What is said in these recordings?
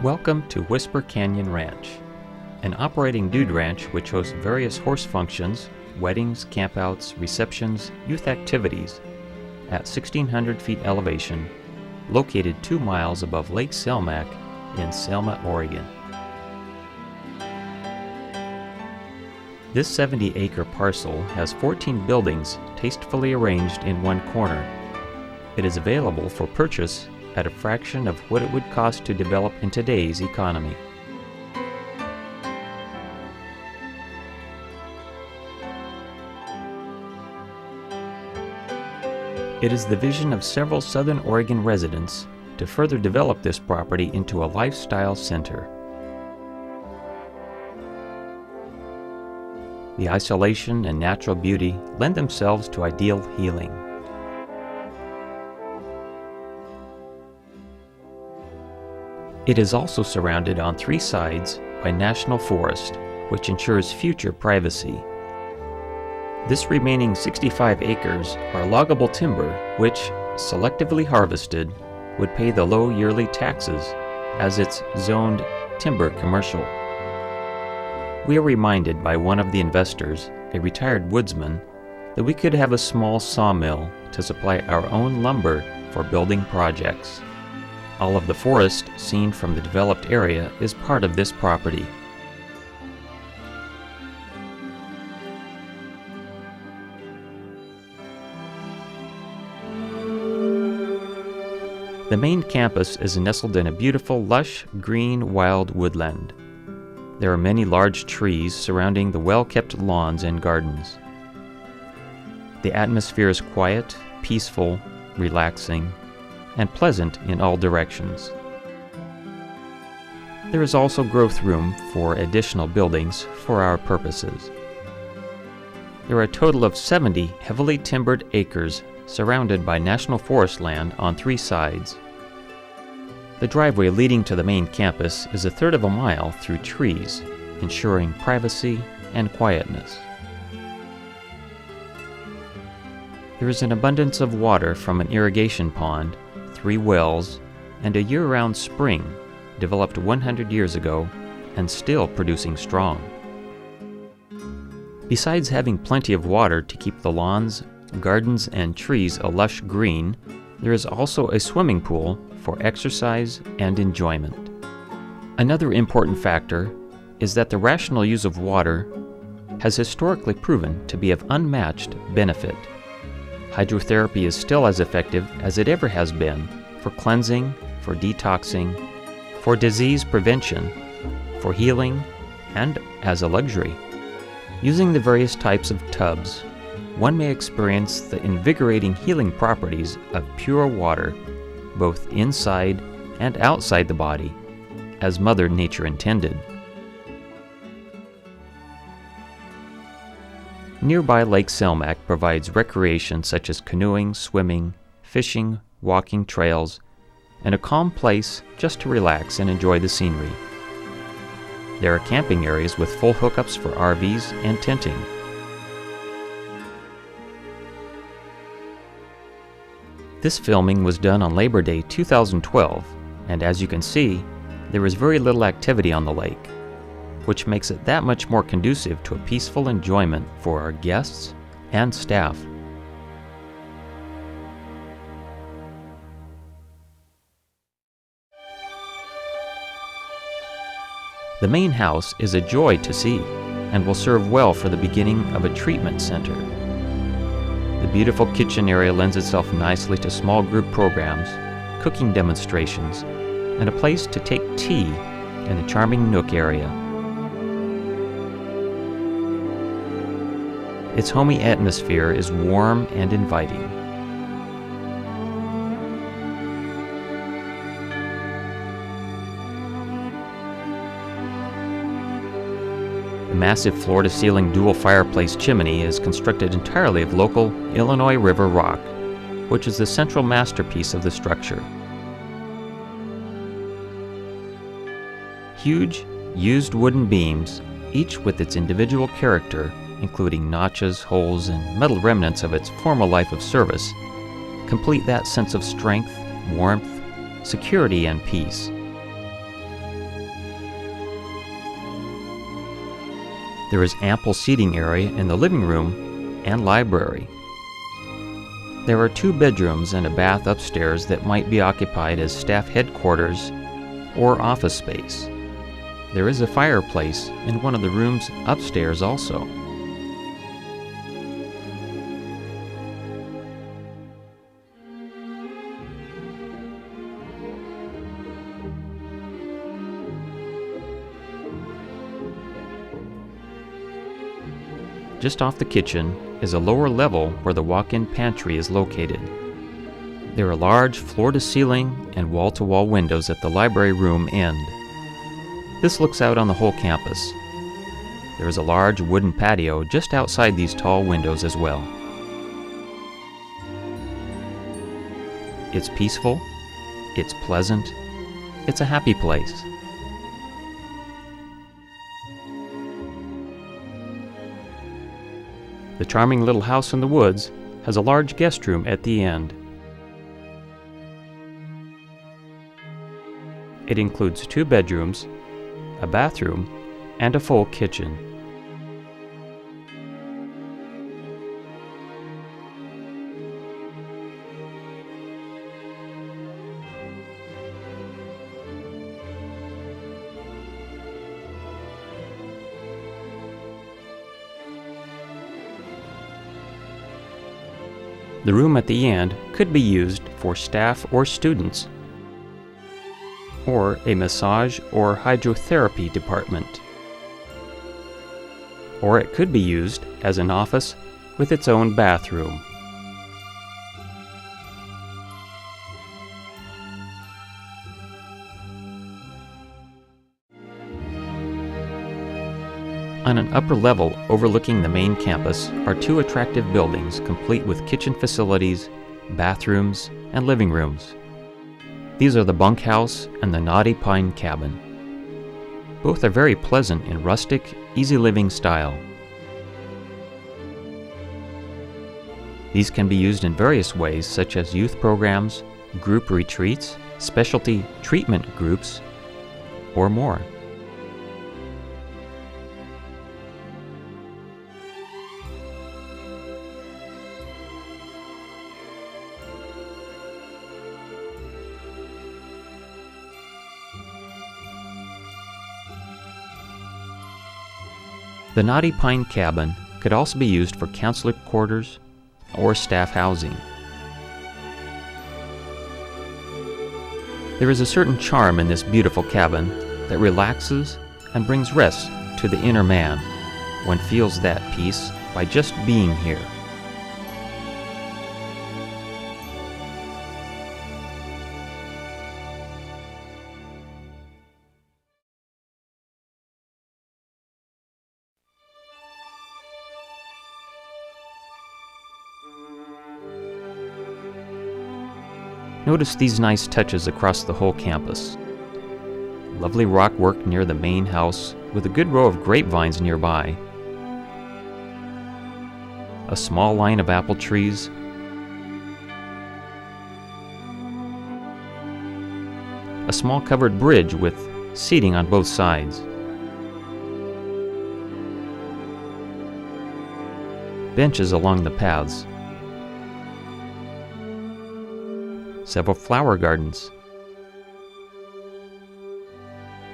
Welcome to Whisper Canyon Ranch, an operating dude ranch which hosts various horse functions, weddings, campouts, receptions, youth activities at 1,600 feet elevation, located 2 miles above Lake Selmac in Selma, Oregon. This 70-acre parcel has 14 buildings tastefully arranged in one corner. It is available for purchase at a fraction of what it would cost to develop in today's economy. It is the vision of several Southern Oregon residents to further develop this property into a lifestyle center. The isolation and natural beauty lend themselves to ideal healing. It is also surrounded on 3 sides by national forest, which ensures future privacy. This remaining 65 acres are loggable timber, which, selectively harvested, would pay the low yearly taxes as it's zoned timber commercial. We are reminded by one of the investors, a retired woodsman, that we could have a small sawmill to supply our own lumber for building projects. All of the forest seen from the developed area is part of this property. The main campus is nestled in a beautiful, lush, green, wild woodland. There are many large trees surrounding the well-kept lawns and gardens. The atmosphere is quiet, peaceful, relaxing, and pleasant in all directions. There is also growth room for additional buildings for our purposes. There are a total of 70 heavily timbered acres surrounded by national forest land on 3 sides. The driveway leading to the main campus is 1/3 of a mile through trees, ensuring privacy and quietness. There is an abundance of water from an irrigation pond, 3 wells, and a year-round spring developed 100 years ago and still producing strong. Besides having plenty of water to keep the lawns, gardens, and trees a lush green, there is also a swimming pool for exercise and enjoyment. Another important factor is that the rational use of water has historically proven to be of unmatched benefit. Hydrotherapy is still as effective as it ever has been for cleansing, for detoxing, for disease prevention, for healing, and as a luxury. Using the various types of tubs, one may experience the invigorating healing properties of pure water, both inside and outside the body, as Mother Nature intended. Nearby Lake Selmac provides recreation such as canoeing, swimming, fishing, walking trails, and a calm place just to relax and enjoy the scenery. There are camping areas with full hookups for RVs and tenting. This filming was done on Labor Day 2012, and as you can see, there is very little activity on the lake, which makes it that much more conducive to a peaceful enjoyment for our guests and staff. The main house is a joy to see and will serve well for the beginning of a treatment center. The beautiful kitchen area lends itself nicely to small group programs, cooking demonstrations, and a place to take tea in a charming nook area. Its homey atmosphere is warm and inviting. The massive floor-to-ceiling dual fireplace chimney is constructed entirely of local Illinois River rock, which is the central masterpiece of the structure. Huge, used wooden beams, each with its individual character, including notches, holes, and metal remnants of its former life of service, complete that sense of strength, warmth, security, and peace. There is ample seating area in the living room and library. There are 2 bedrooms and a bath upstairs that might be occupied as staff headquarters or office space. There is a fireplace in one of the rooms upstairs also. Just off the kitchen is a lower level where the walk-in pantry is located. There are large floor-to-ceiling and wall-to-wall windows at the library room end. This looks out on the whole campus. There is a large wooden patio just outside these tall windows as well. It's peaceful, it's pleasant, it's a happy place. The charming little house in the woods has a large guest room at the end. It includes 2 bedrooms, a bathroom, and a full kitchen. The room at the end could be used for staff or students, or a massage or hydrotherapy department. Or it could be used as an office with its own bathroom. On an upper level overlooking the main campus are 2 attractive buildings complete with kitchen facilities, bathrooms, and living rooms. These are the bunkhouse and the Knotty Pine Cabin. Both are very pleasant in rustic, easy living style. These can be used in various ways such as youth programs, group retreats, specialty treatment groups, or more. The Knotty Pine Cabin could also be used for counselor quarters or staff housing. There is a certain charm in this beautiful cabin that relaxes and brings rest to the inner man. One feels that peace by just being here. Notice these nice touches across the whole campus. Lovely rock work near the main house with a good row of grapevines nearby. A small line of apple trees. A small covered bridge with seating on both sides. Benches along the paths. Several flower gardens,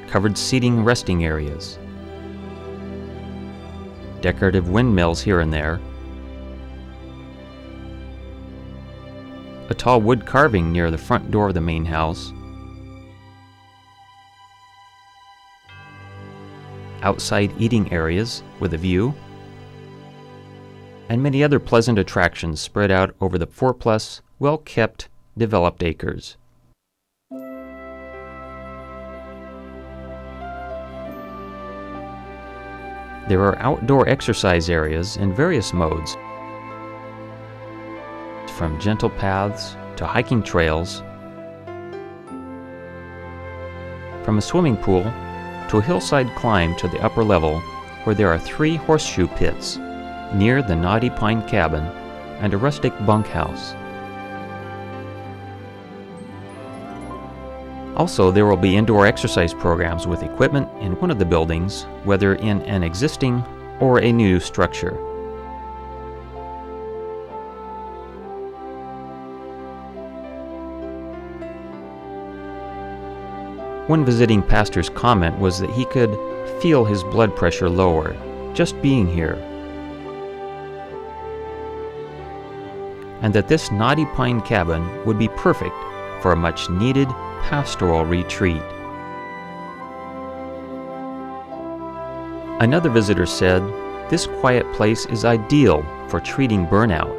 covered seating resting areas, decorative windmills here and there, a tall wood carving near the front door of the main house, outside eating areas with a view, and many other pleasant attractions spread out over the 4+ well-kept developed acres. There are outdoor exercise areas in various modes, from gentle paths to hiking trails, from a swimming pool to a hillside climb to the upper level where there are 3 horseshoe pits near the Knotty Pine Cabin and a rustic bunkhouse. Also, there will be indoor exercise programs with equipment in one of the buildings, whether in an existing or a new structure. One visiting pastor's comment was that he could feel his blood pressure lower just being here, and that this knotty pine cabin would be perfect for a much-needed pastoral retreat. Another visitor said, "This quiet place is ideal for treating burnout."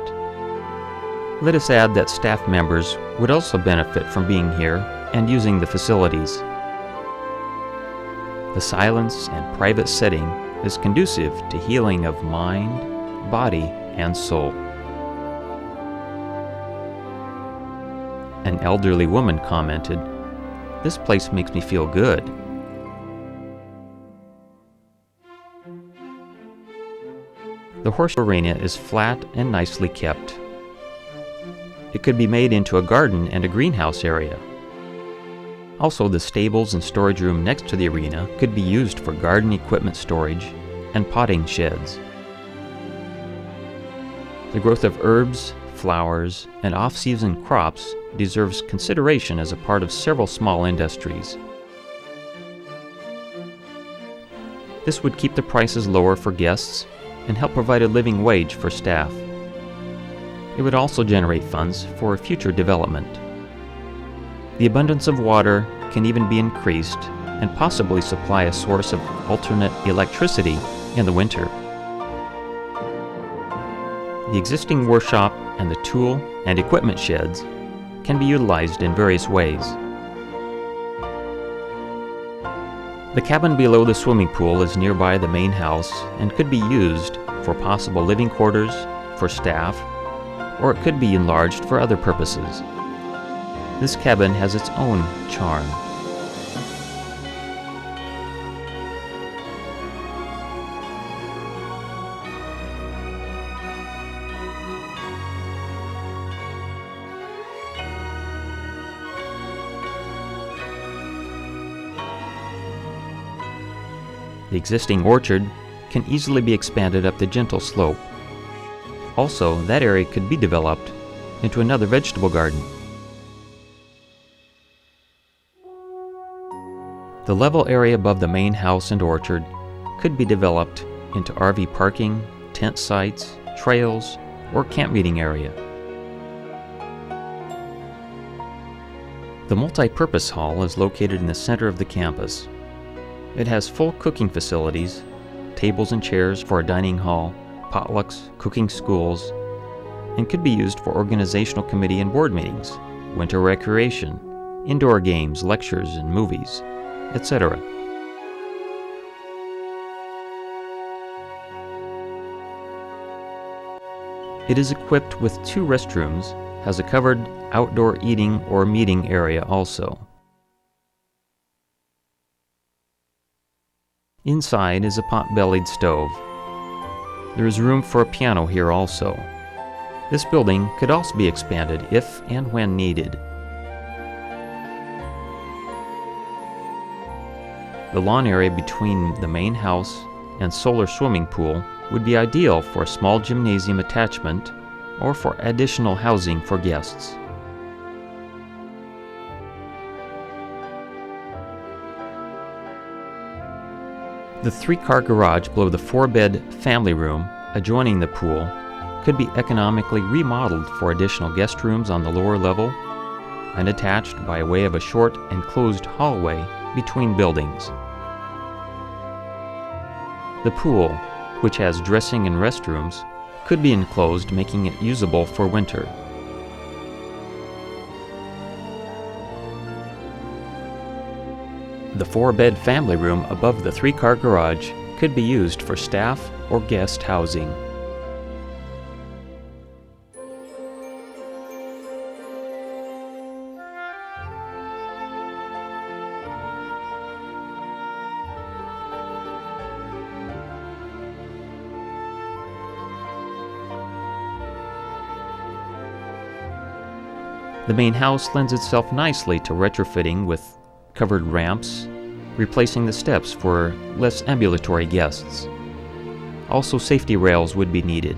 Let us add that staff members would also benefit from being here and using the facilities. The silence and private setting is conducive to healing of mind, body, and soul. An elderly woman commented, "This place makes me feel good." The horse arena is flat and nicely kept. It could be made into a garden and a greenhouse area. Also, the stables and storage room next to the arena could be used for garden equipment storage and potting sheds. The growth of herbs, flowers, and off-season crops deserves consideration as a part of several small industries. This would keep the prices lower for guests and help provide a living wage for staff. It would also generate funds for future development. The abundance of water can even be increased and possibly supply a source of alternate electricity in the winter. The existing workshop and the tool and equipment sheds can be utilized in various ways. The cabin below the swimming pool is nearby the main house and could be used for possible living quarters, for staff, or it could be enlarged for other purposes. This cabin has its own charm. The existing orchard can easily be expanded up the gentle slope. Also, that area could be developed into another vegetable garden. The level area above the main house and orchard could be developed into RV parking, tent sites, trails, or camp meeting area. The multi-purpose hall is located in the center of the campus. It has full cooking facilities, tables and chairs for a dining hall, potlucks, cooking schools, and could be used for organizational committee and board meetings, winter recreation, indoor games, lectures, and movies, etc. It is equipped with 2 restrooms, has a covered outdoor eating or meeting area also. Inside is a pot-bellied stove. There is room for a piano here also. This building could also be expanded if and when needed. The lawn area between the main house and solar swimming pool would be ideal for a small gymnasium attachment or for additional housing for guests. The 3-car garage below the 4-bed family room adjoining the pool could be economically remodeled for additional guest rooms on the lower level and attached by way of a short enclosed hallway between buildings. The pool, which has dressing and restrooms, could be enclosed, making it usable for winter. The 4-bed family room above the 3-car garage could be used for staff or guest housing. The main house lends itself nicely to retrofitting with covered ramps, replacing the steps for less ambulatory guests. Also, safety rails would be needed.